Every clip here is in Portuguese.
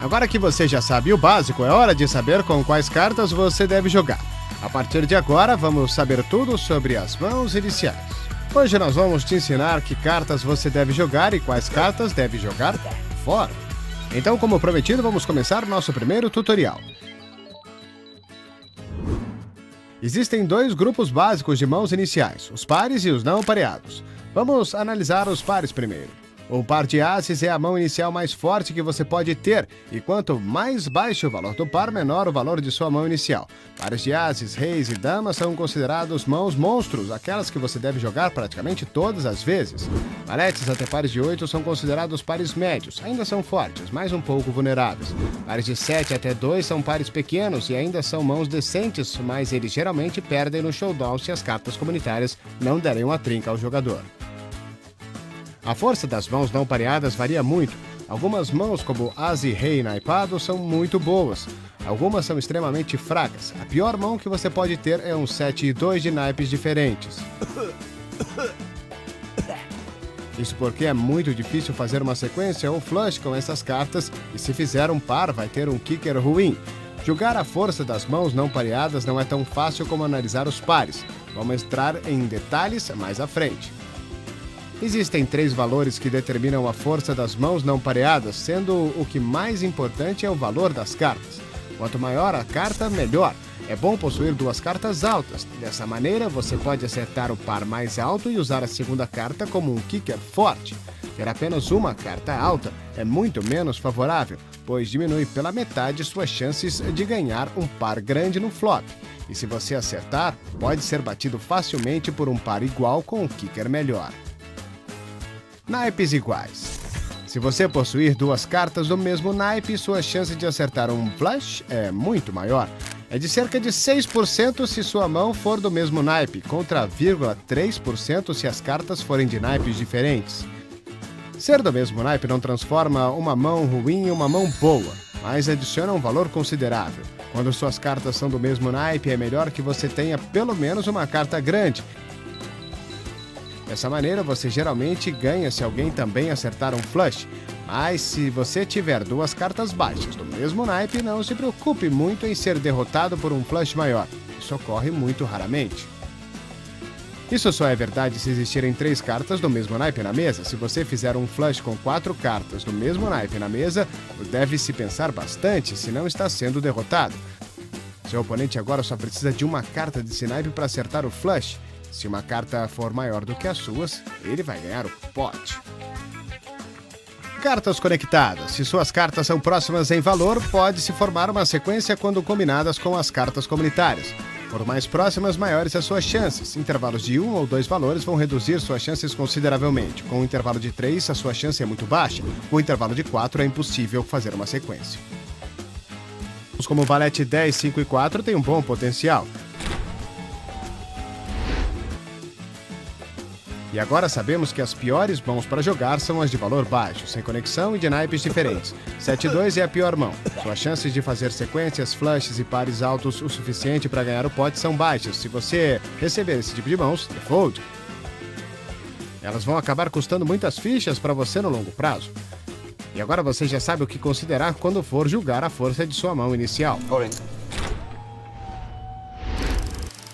Agora que você já sabe o básico, é hora de saber com quais cartas você deve jogar. A partir de agora, vamos saber tudo sobre as mãos iniciais. Hoje nós vamos te ensinar que cartas você deve jogar e quais cartas deve jogar fora. Então, como prometido, vamos começar nosso primeiro tutorial. Existem dois grupos básicos de mãos iniciais, os pares e os não pareados. Vamos analisar os pares primeiro. O par de aces é a mão inicial mais forte que você pode ter, e quanto mais baixo o valor do par, menor o valor de sua mão inicial. Pares de aces, reis e damas são considerados mãos monstros, aquelas que você deve jogar praticamente todas as vezes. Valetes até pares de 8 são considerados pares médios, ainda são fortes, mas um pouco vulneráveis. Pares de 7 até 2 são pares pequenos e ainda são mãos decentes, mas eles geralmente perdem no showdown se as cartas comunitárias não derem uma trinca ao jogador. A força das mãos não pareadas varia muito. Algumas mãos, como as e rei naipado, são muito boas. Algumas são extremamente fracas. A pior mão que você pode ter é um 7 e 2 de naipes diferentes. Isso porque é muito difícil fazer uma sequência ou flush com essas cartas, e se fizer um par, vai ter um kicker ruim. Julgar a força das mãos não pareadas não é tão fácil como analisar os pares. Vamos entrar em detalhes mais à frente. Existem 3 valores que determinam a força das mãos não pareadas, sendo o que mais importante é o valor das cartas. Quanto maior a carta, melhor. É bom possuir 2 cartas altas. Dessa maneira, você pode acertar o par mais alto e usar a segunda carta como um kicker forte. Ter apenas uma carta alta é muito menos favorável, pois diminui pela metade suas chances de ganhar um par grande no flop. E se você acertar, pode ser batido facilmente por um par igual com um kicker melhor. Naipes iguais. Se você possuir 2 cartas do mesmo naipe, sua chance de acertar um flush é muito maior. É de cerca de 6% se sua mão for do mesmo naipe, contra 0,3% se as cartas forem de naipes diferentes. Ser do mesmo naipe não transforma uma mão ruim em uma mão boa, mas adiciona um valor considerável. Quando suas cartas são do mesmo naipe, é melhor que você tenha pelo menos uma carta grande. Dessa maneira, você geralmente ganha se alguém também acertar um flush. Mas se você tiver 2 cartas baixas do mesmo naipe, não se preocupe muito em ser derrotado por um flush maior. Isso ocorre muito raramente. Isso só é verdade se existirem 3 cartas do mesmo naipe na mesa. Se você fizer um flush com 4 cartas do mesmo naipe na mesa, deve-se pensar bastante se não está sendo derrotado. Seu oponente agora só precisa de uma carta desse naipe para acertar o flush. Se uma carta for maior do que as suas, ele vai ganhar o pote. Cartas conectadas. Se suas cartas são próximas em valor, pode-se formar uma sequência quando combinadas com as cartas comunitárias. Por mais próximas, maiores as suas chances. Intervalos de 1 ou 2 valores vão reduzir suas chances consideravelmente. Com um intervalo de 3, a sua chance é muito baixa. Com um intervalo de 4, é impossível fazer uma sequência. Os como valete 10, 5 e 4 têm um bom potencial. E agora sabemos que as piores mãos para jogar são as de valor baixo, sem conexão e de naipes diferentes. 7 e 2 é a pior mão. Suas chances de fazer sequências, flushes e pares altos o suficiente para ganhar o pote são baixas. Se você receber esse tipo de mãos, default. Elas vão acabar custando muitas fichas para você no longo prazo. E agora você já sabe o que considerar quando for julgar a força de sua mão inicial.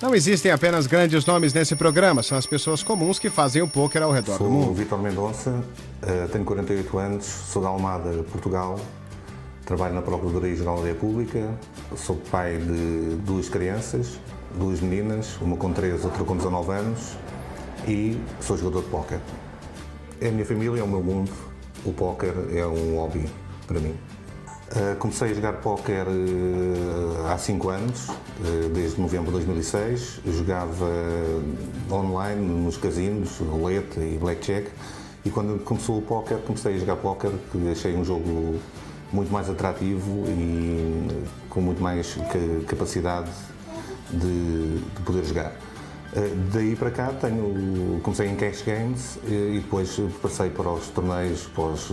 Não existem apenas grandes nomes nesse programa, são as pessoas comuns que fazem o pôquer ao redor do mundo. Sou Vítor Mendonça, tenho 48 anos, sou de Almada, Portugal, trabalho na Procuradoria-Geral da República, sou pai de 2 crianças, 2 meninas, uma com 13, outra com 19 anos, e sou jogador de póquer. É a minha família, é o meu mundo, o póquer é um hobby para mim. Comecei a jogar póquer há 5 anos, desde novembro de 2006. Jogava online nos casinos, roleta e blackjack. E quando começou o póquer, comecei a jogar póquer, que achei um jogo muito mais atrativo e com muito mais capacidade de poder jogar. Daí para cá comecei em cash games e depois passei para os torneios, para os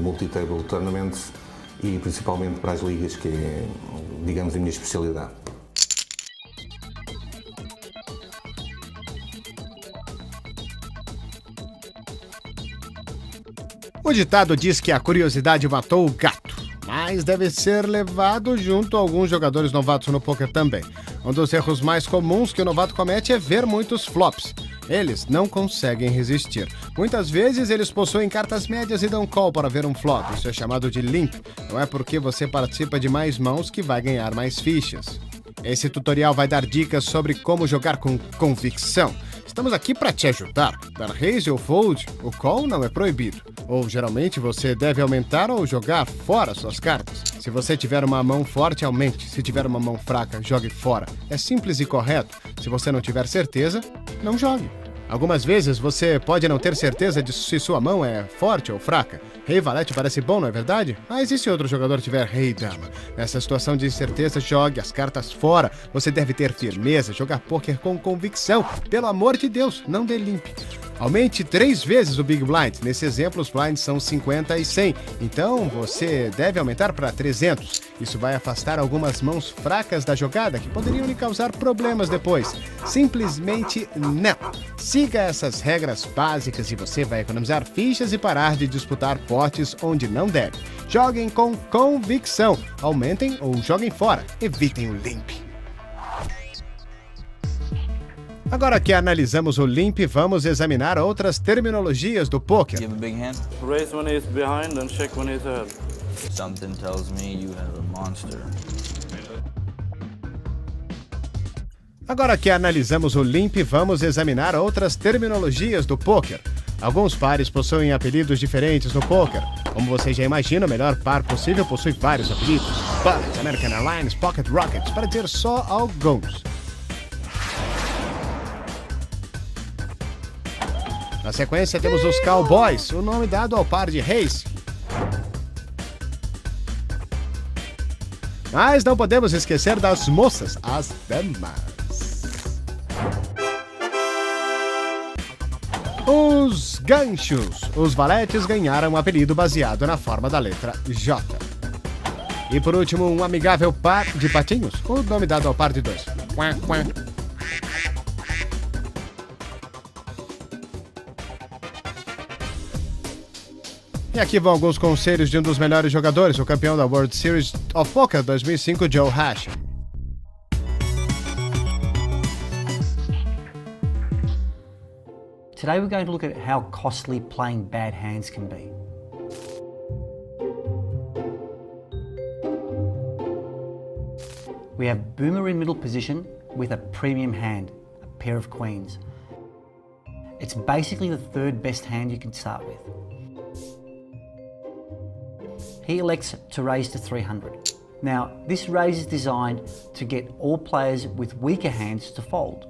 multi-table tournaments, e principalmente para as ligas, que é, digamos, a minha especialidade. O ditado diz que a curiosidade matou o gato, mas mas deve ser levado junto a alguns jogadores novatos no poker também. Um dos erros mais comuns que o novato comete é ver muitos flops. Eles não conseguem resistir. Muitas vezes eles possuem cartas médias e dão call para ver um flop. Isso é chamado de limp. Não é porque você participa de mais mãos que vai ganhar mais fichas. Esse tutorial vai dar dicas sobre como jogar com convicção. Estamos aqui para te ajudar. Dar raise ou fold, o call não é proibido. Ou geralmente você deve aumentar ou jogar fora suas cartas. Se você tiver uma mão forte, aumente. Se tiver uma mão fraca, jogue fora. É simples e correto. Se você não tiver certeza, não jogue. Algumas vezes você pode não ter certeza de se sua mão é forte ou fraca. Rei valete parece bom, não é verdade? Mas e se outro jogador tiver rei e dama? Nessa situação de incerteza, jogue as cartas fora. Você deve ter firmeza, jogar pôquer com convicção. Pelo amor de Deus, não dê limp. Aumente 3 vezes o Big Blind. Nesse exemplo, os blinds são 50 e 100. Então, você deve aumentar para 300. Isso vai afastar algumas mãos fracas da jogada que poderiam lhe causar problemas depois. Simplesmente não. Siga essas regras básicas e você vai economizar fichas e parar de disputar potes onde não deve. Joguem com convicção. Aumentem ou joguem fora. Evitem o limp. Agora que analisamos o limp, vamos examinar outras terminologias do poker. You have a big hand? Raise when he's behind and check when he's ahead. Something tells me you have a monster. Agora que analisamos o limp, vamos examinar outras terminologias do poker. Alguns pares possuem apelidos diferentes no poker. Como você já imagina, o melhor par possível possui vários apelidos. But, American Airlines, Pocket Rockets, para dizer só alguns. Na sequência temos os Cowboys, o nome dado ao par de reis. Mas não podemos esquecer das moças, as damas. Os ganchos. Os valetes ganharam um apelido baseado na forma da letra J. E por último, um amigável par de patinhos, o nome dado ao par de 2. Quack, quack. E aqui vão alguns conselhos de um dos melhores jogadores, o campeão da World Series of Poker 2005, Joe Hashim. Today we're going to look at how costly playing bad hands can be. We have Boomer in middle position with a premium hand, a pair of queens. It's basically the third best hand you can start with. He elects to raise to 300. Now, this raise is designed to get all players with weaker hands to fold.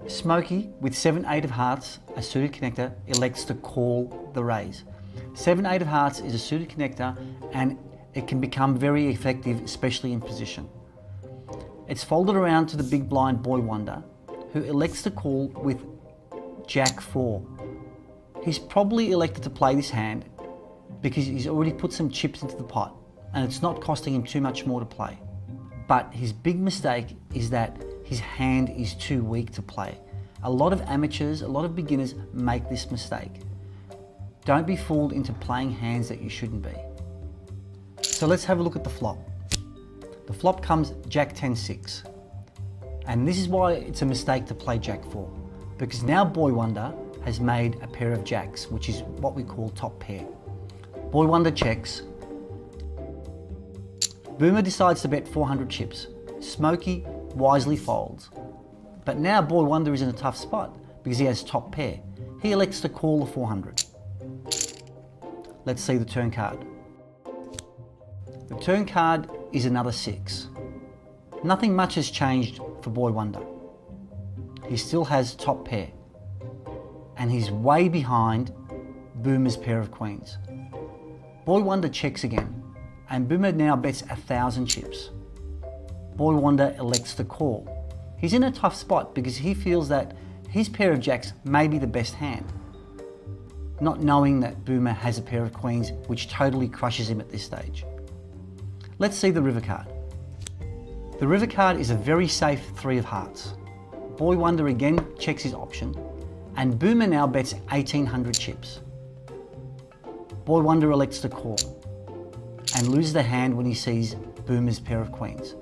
Smokey, with 7-8 of hearts, a suited connector, elects to call the raise. 7-8 of hearts is a suited connector and it can become very effective, especially in position. It's folded around to the big blind Boy Wonder, who elects to call with Jack 4. He's probably elected to play this hand because he's already put some chips into the pot and it's not costing him too much more to play. But his big mistake is that his hand is too weak to play. A lot of amateurs, a lot of beginners make this mistake. Don't be fooled into playing hands that you shouldn't be. So let's have a look at the flop. The flop comes Jack 10-6. And this is why it's a mistake to play Jack 4. Because now Boy Wonder has made a pair of jacks, which is what we call top pair. Boy Wonder checks. Boomer decides to bet 400 chips. Smokey wisely folds. But now Boy Wonder is in a tough spot because he has top pair. He elects to call the 400. Let's see the turn card. The turn card is another 6. Nothing much has changed for Boy Wonder. He still has top pair. And he's way behind Boomer's pair of queens. Boy Wonder checks again, and Boomer now bets 1,000 chips. Boy Wonder elects to call. He's in a tough spot because he feels that his pair of jacks may be the best hand, not knowing that Boomer has a pair of queens, which totally crushes him at this stage. Let's see the river card. The river card is a very safe 3 of hearts. Boy Wonder again checks his option, and Boomer now bets 1,800 chips. Boy Wonder elects to call. and loses the hand when he sees Boomer's pair of queens.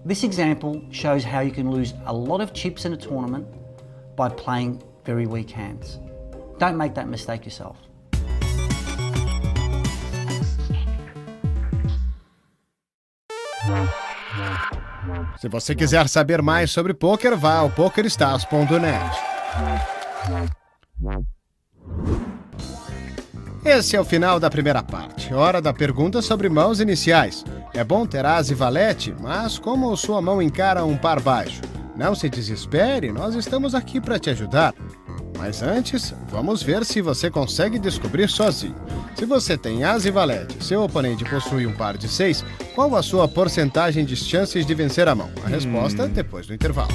This example shows how you can lose a lot of chips in a tournament by playing very weak hands. Don't make that mistake yourself. Se você quiser saber mais sobre poker, vá ao pokerstars.net. Esse é o final da primeira parte. Hora da pergunta sobre mãos iniciais. É bom ter as e valete, mas como sua mão encara um par baixo? Não se desespere, nós estamos aqui para te ajudar. Mas antes, vamos ver se você consegue descobrir sozinho. Se você tem as e valete, seu oponente possui um par de 6, qual a sua porcentagem de chances de vencer a mão? A resposta depois do intervalo.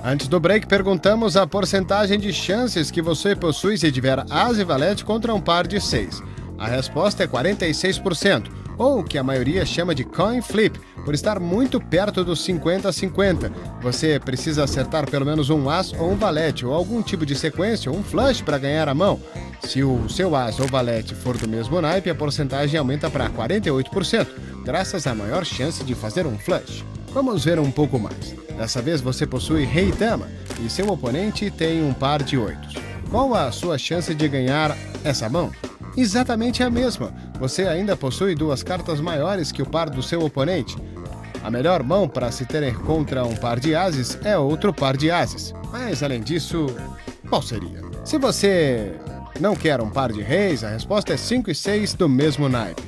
Antes do break, perguntamos a porcentagem de chances que você possui se tiver as e valete contra um par de 6. A resposta é 46%, ou o que a maioria chama de coin flip, por estar muito perto dos 50-50. Você precisa acertar pelo menos um as ou um valete, ou algum tipo de sequência, ou um flush para ganhar a mão. Se o seu as ou valete for do mesmo naipe, a porcentagem aumenta para 48%, graças à maior chance de fazer um flush. Vamos ver um pouco mais. Dessa vez você possui rei e dama, e seu oponente tem um par de 8. Qual a sua chance de ganhar essa mão? Exatamente a mesma. Você ainda possui duas cartas maiores que o par do seu oponente. A melhor mão para se ter contra um par de ases é outro par de ases. Mas, além disso, qual seria? Se você não quer um par de reis, a resposta é 5 e 6 do mesmo naipe.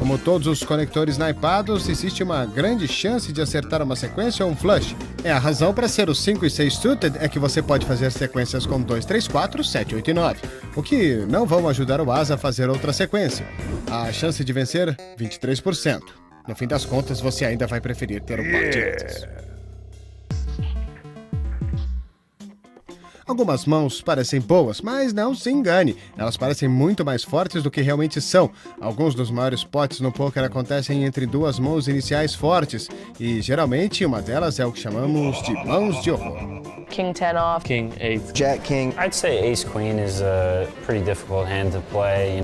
Como todos os conectores naipados, existe uma grande chance de acertar uma sequência ou um flush. A razão para ser o 5 e 6 suited é que você pode fazer sequências com 2, 3, 4, 7, 8 e 9, o que não vão ajudar o as a fazer outra sequência. A chance de vencer, 23%. No fim das contas, você ainda vai preferir ter o par de ases. Algumas mãos parecem boas, mas não se engane, elas parecem muito mais fortes do que realmente são. Alguns dos maiores potes no poker acontecem entre duas mãos iniciais fortes, e geralmente uma delas é o que chamamos de mãos de horror. King 10 off. King 8. Jack King. I'd say Ace Queen is a pretty difficult hand to play.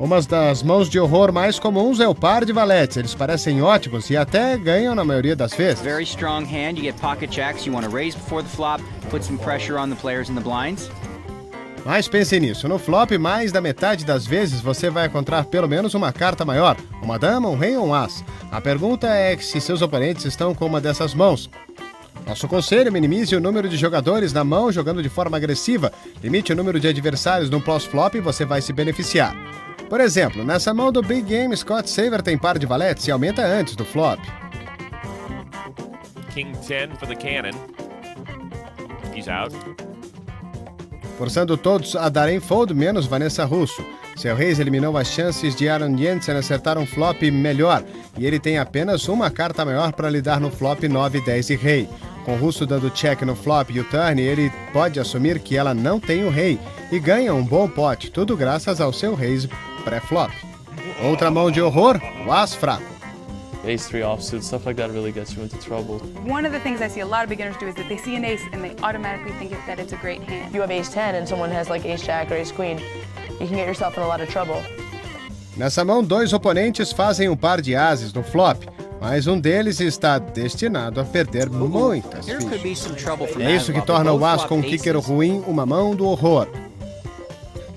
Uma das mãos de horror mais comuns é o par de valetes. Eles parecem ótimos e até ganham na maioria das vezes. Very strong hand. You get pocket jacks. You want to raise before the flop, put some pressure on the players in the blinds. Mas pense nisso, no flop, mais da metade das vezes você vai encontrar pelo menos uma carta maior, uma dama, um rei ou um as. A pergunta é se seus oponentes estão com uma dessas mãos. Nosso conselho: minimize o número de jogadores na mão jogando de forma agressiva. Limite o número de adversários no pós-flop e você vai se beneficiar. Por exemplo, nessa mão do Big Game, Scott Saver tem par de valetes e aumenta antes do flop. King 10 for the cannon. He's out. Forçando todos a darem fold, menos Vanessa Russo. Seu Reis eliminou as chances de Aaron Jensen acertar um flop melhor, e ele tem apenas uma carta maior para lidar no flop 9, 10 e rei. Com o Russo dando check no flop e o turn, ele pode assumir que ela não tem o rei, e ganha um bom pote, tudo graças ao seu Reis pré-flop. Outra mão de horror, o as fraco. Ace 3 offsuit, stuff like that really gets you into trouble. One of the things I see a lot of beginners do is that they see an ace and they automatically think that it's a great hand. If you have ace 10 and someone has like ace jack or ace queen, you can get yourself in a lot of trouble. Nessa mão, dois oponentes fazem um par de ases no flop, mas um deles está destinado a perder muitas fichas. É isso que torna o as com um kicker ruim uma mão do horror.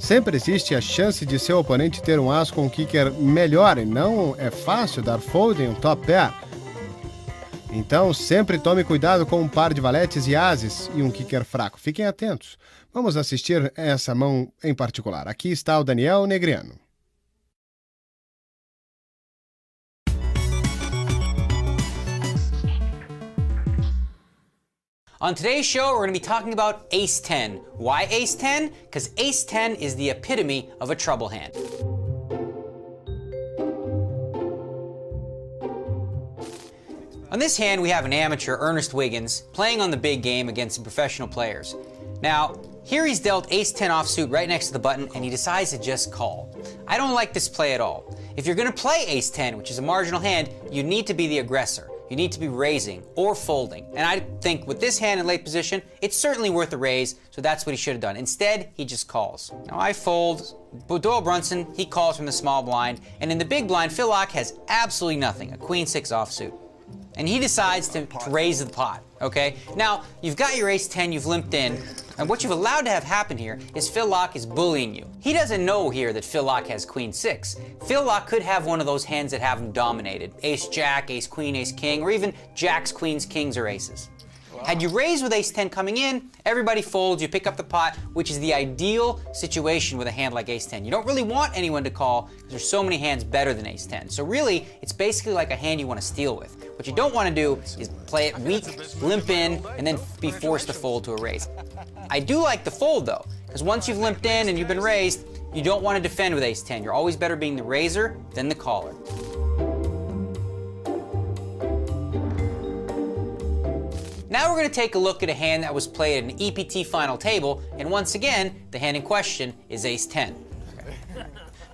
Sempre existe a chance de seu oponente ter um as com um kicker melhor e não é fácil dar fold em um top pair. Então sempre tome cuidado com um par de valetes e ases e um kicker fraco. Fiquem atentos. Vamos assistir essa mão em particular. Aqui está o Daniel Negriano. On today's show, we're going to be talking about Ace 10. Why Ace 10? Because Ace 10 is the epitome of a trouble hand. On this hand, we have an amateur, Ernest Wiggins, playing on the big game against some professional players. Now, here he's dealt Ace 10 offsuit right next to the button, and he decides to just call. I don't like this play at all. If you're going to play Ace 10, which is a marginal hand, you need to be the aggressor. you need to be raising or folding. And I think with this hand in late position, it's certainly worth a raise, so that's what he should have done. Instead, he just calls. Now I fold, but Doyle Brunson, he calls from the small blind, and in the big blind, Phil Laak has absolutely nothing, a queen 6 offsuit. And he decides to raise the pot, okay? Now, you've got your ace 10, you've limped in, and what you've allowed to have happen here is Phil Laak is bullying you. He doesn't know here that Phil Laak has queen 6. Phil Laak could have one of those hands that have him dominated. Ace jack, ace queen, ace king, or even jacks, queens, kings, or aces. Had you raised with ace 10 coming in, everybody folds, you pick up the pot, which is the ideal situation with a hand like ace 10. You don't really want anyone to call because there's so many hands better than ace 10. So really, it's basically like a hand you want to steal with. What you don't want to do is play it weak, limp in, and then be forced to fold to a raise. I do like the fold though, because once you've limped in and you've been raised, you don't want to defend with ace 10. You're always better being the raiser than the caller. Now we're going to take a look at a hand that was played at an EPT final table, and once again, the hand in question is ace 10.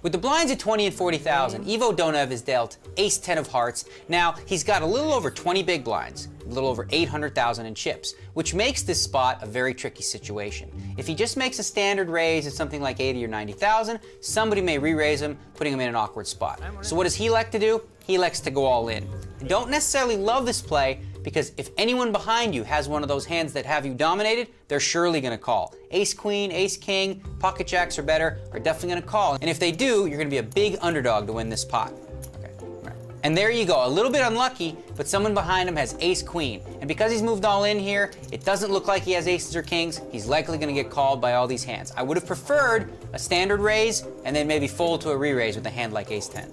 With the blinds at 20 and 40,000, Ivo Donev is dealt ace 10 of hearts. Now, he's got a little over 20 big blinds, a little over 800,000 in chips, which makes this spot a very tricky situation. If he just makes a standard raise at something like 80 or 90,000, somebody may re-raise him, putting him in an awkward spot. So what does he like to do? He likes to go all in. I don't necessarily love this play, because if anyone behind you has one of those hands that have you dominated, they're surely going to call. Ace queen, ace king, pocket jacks or better are definitely going to call. And if they do, you're going to be a big underdog to win this pot. Okay. Right. And there you go, a little bit unlucky, but someone behind him has ace queen. And because he's moved all in here, it doesn't look like he has aces or kings. He's likely going to get called by all these hands. I would have preferred a standard raise and then maybe fold to a re-raise with a hand like ace 10.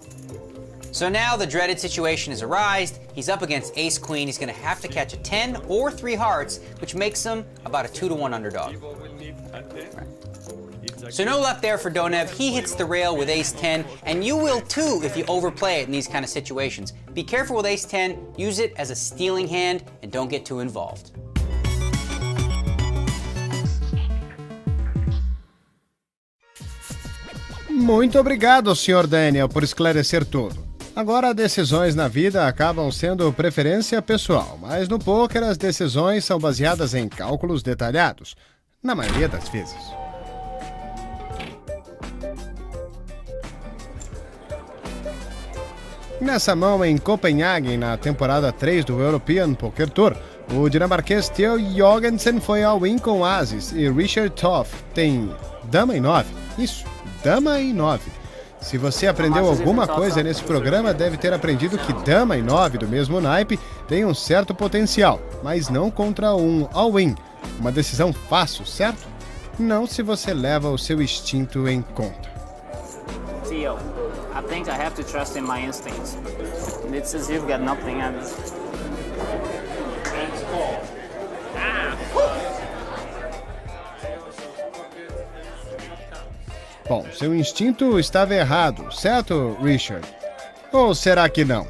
So now the dreaded situation has arisen. He's up against ace queen. He's going to have to catch a 10 or 3 hearts, which makes him about a 2-to-1 underdog. Right. So no luck there for Donev. He hits the rail with ace 10, and you will too if you overplay it in these kind of situations. Be careful with ace 10. Use it as a stealing hand and don't get too involved. Muito obrigado, Sr. Daniel, por esclarecer tudo. Agora, decisões na vida acabam sendo preferência pessoal, mas no pôquer as decisões são baseadas em cálculos detalhados, na maioria das vezes. Nessa mão em Copenhague, na temporada 3 do European Poker Tour, o dinamarquês Theo Jorgensen foi all-in com ases e Richard Toth tem dama em 9. Isso, dama em 9. Se você aprendeu alguma coisa nesse programa, deve ter aprendido que dama em 9 do mesmo naipe tem um certo potencial, mas não contra um all-in. Uma decisão fácil, certo? Não se você leva o seu instinto em conta. Theo, I think I have to trust in my instincts. It's as if you've got nothing on this. Bom, seu instinto estava errado, certo, Richard? Ou será que não?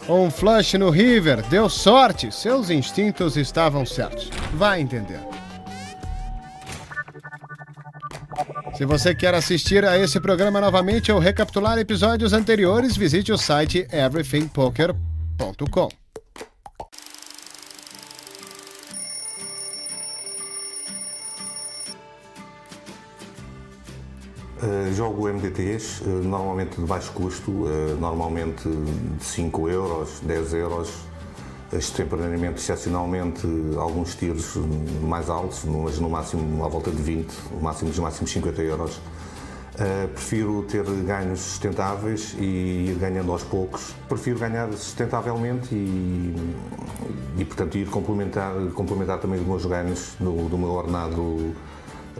Um flush no river, deu sorte, seus instintos estavam certos. Vai entender. Se você quer assistir a esse programa novamente ou recapitular episódios anteriores, visite o site everythingpoker.com. Jogo MDTs, normalmente de baixo custo, normalmente de 5 euros, 10 euros, extemporaneamente, excepcionalmente, alguns tiros mais altos, mas no máximo à volta de 20, no máximo dos máximos 50 euros. Prefiro ter ganhos sustentáveis e ir ganhando aos poucos. Prefiro ganhar sustentavelmente e portanto, ir complementar também os meus ganhos do meu ordenado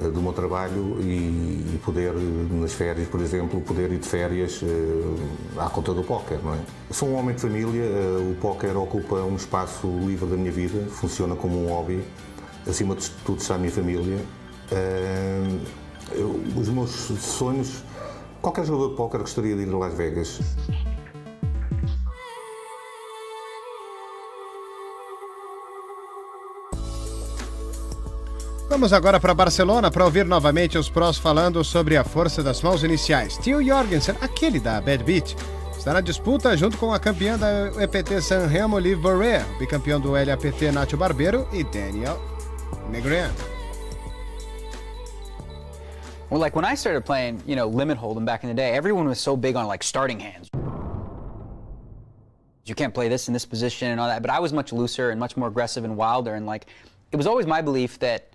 do meu trabalho e poder, nas férias, por exemplo, poder ir de férias à conta do póquer, não é? Sou um homem de família, o póquer ocupa um espaço livre da minha vida, funciona como um hobby, acima de tudo está a minha família. Os meus sonhos, qualquer jogador de póquer gostaria de ir a Las Vegas. Vamos agora para Barcelona para ouvir novamente os prós falando sobre a força das mãos iniciais. Theo Jorgensen, aquele da Bad Beat, está na disputa junto com a campeã da EPT Sanremo, Liv Bourret, o bicampeão do LAPT Nacho Barbeiro e Daniel Negreanu. Well, like when I started playing, limit hold'em back in the day, everyone was so big on like starting hands. You can't play this in this position and all that, but I was much looser and much more aggressive and wilder, and like it was always my belief that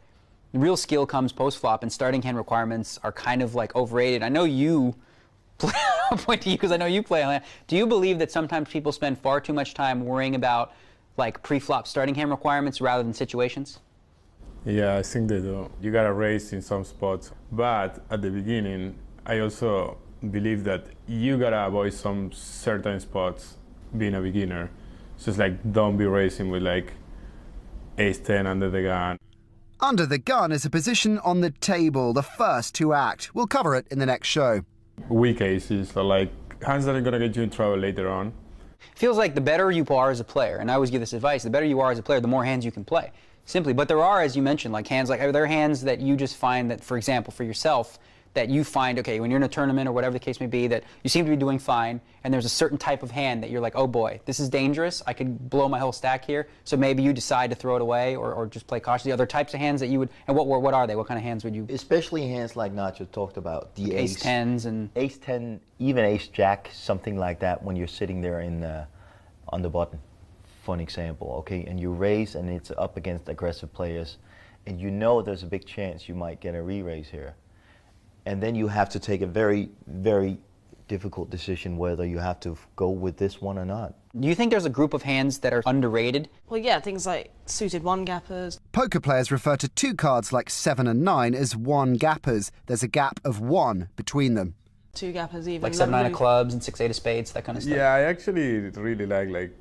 real skill comes post-flop and starting hand requirements are kind of like overrated. I know you play, I'll point to you because I know you play on that. Do you believe that sometimes people spend far too much time worrying about like pre-flop starting hand requirements rather than situations? Yeah, I think they do. You gotta raise in some spots, but at the beginning, I also believe that you gotta avoid some certain spots being a beginner. So it's like, don't be racing with like ace-10 under the gun. Under the gun is a position on the table, the first to act. We'll cover it in the next show. Weak aces are like hands that are gonna get you in trouble later on. Feels like the better you are as a player, and I always give this advice, the better you are as a player, the more hands you can play. Simply, but there are, as you mentioned, like hands, like are there hands that you just find that, for example, for yourself, that you find, okay, when you're in a tournament or whatever the case may be, that you seem to be doing fine, and there's a certain type of hand that you're like, oh boy, this is dangerous, I could blow my whole stack here, so maybe you decide to throw it away or just play cautiously. Other types of hands that you would, and what are they? What kind of hands would you? Especially hands like Nacho talked about, the like ace-10s and ace-10, even ace-jack, something like that when you're sitting there on the button. For an example, okay, and you raise and it's up against aggressive players, and you know there's a big chance you might get a re-raise here. And then you have to take a very, very difficult decision whether you have to go with this one or not. Do you think there's a group of hands that are underrated? Well, yeah, things like suited one-gappers. Poker players refer to two cards like 7 and 9 as one-gappers. There's a gap of 1 between them. Two-gappers even. Like 7-9 of clubs and 6-8 of spades, that kind of stuff? Yeah, I actually really like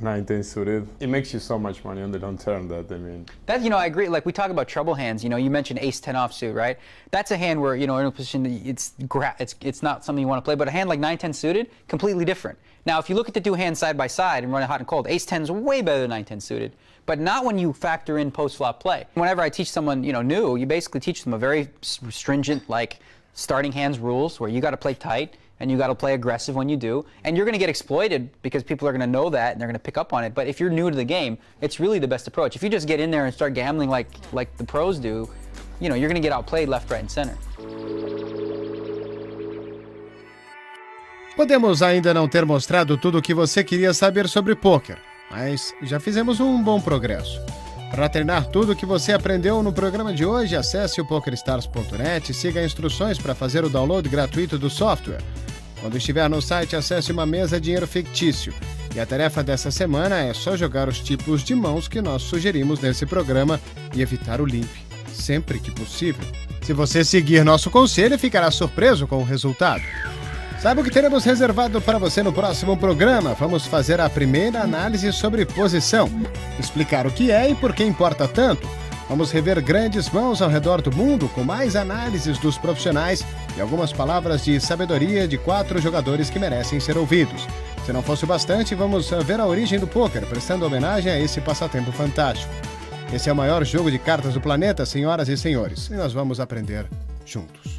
9-10 suited. It makes you so much money on the long term that, I mean. That, I agree, like we talk about trouble hands, you mentioned ace-10 offsuit, right? That's a hand where, in a position, it's not something you want to play, but a hand like 9-10 suited, completely different. Now, if you look at the two hands side by side and run it hot and cold, ace-10 is way better than 9-10 suited, but not when you factor in post-flop play. Whenever I teach someone, new, you basically teach them a very stringent, like, starting hands rules where you got to play tight, and you got to play aggressive when you do, and you're going to get exploited because people are going to know that and they're going to pick up on it. But if you're new to the game, it's really the best approach. If you just get in there and start gambling like the pros do, you're going to get outplayed left, right, and center. Podemos ainda não ter mostrado tudo o que você queria saber sobre pôquer, mas já fizemos um bom progresso. Para treinar tudo o que você aprendeu no programa de hoje, acesse o PokerStars.net e siga instruções para fazer o download gratuito do software. Quando estiver no site, acesse uma mesa dinheiro fictício. E a tarefa dessa semana é só jogar os tipos de mãos que nós sugerimos nesse programa e evitar o limp, sempre que possível. Se você seguir nosso conselho, ficará surpreso com o resultado. Saiba o que teremos reservado para você no próximo programa. Vamos fazer a primeira análise sobre posição, explicar o que é e por que importa tanto. Vamos rever grandes mãos ao redor do mundo com mais análises dos profissionais e algumas palavras de sabedoria de 4 jogadores que merecem ser ouvidos. Se não fosse o bastante, vamos ver a origem do pôquer, prestando homenagem a esse passatempo fantástico. Esse é o maior jogo de cartas do planeta, senhoras e senhores, e nós vamos aprender juntos.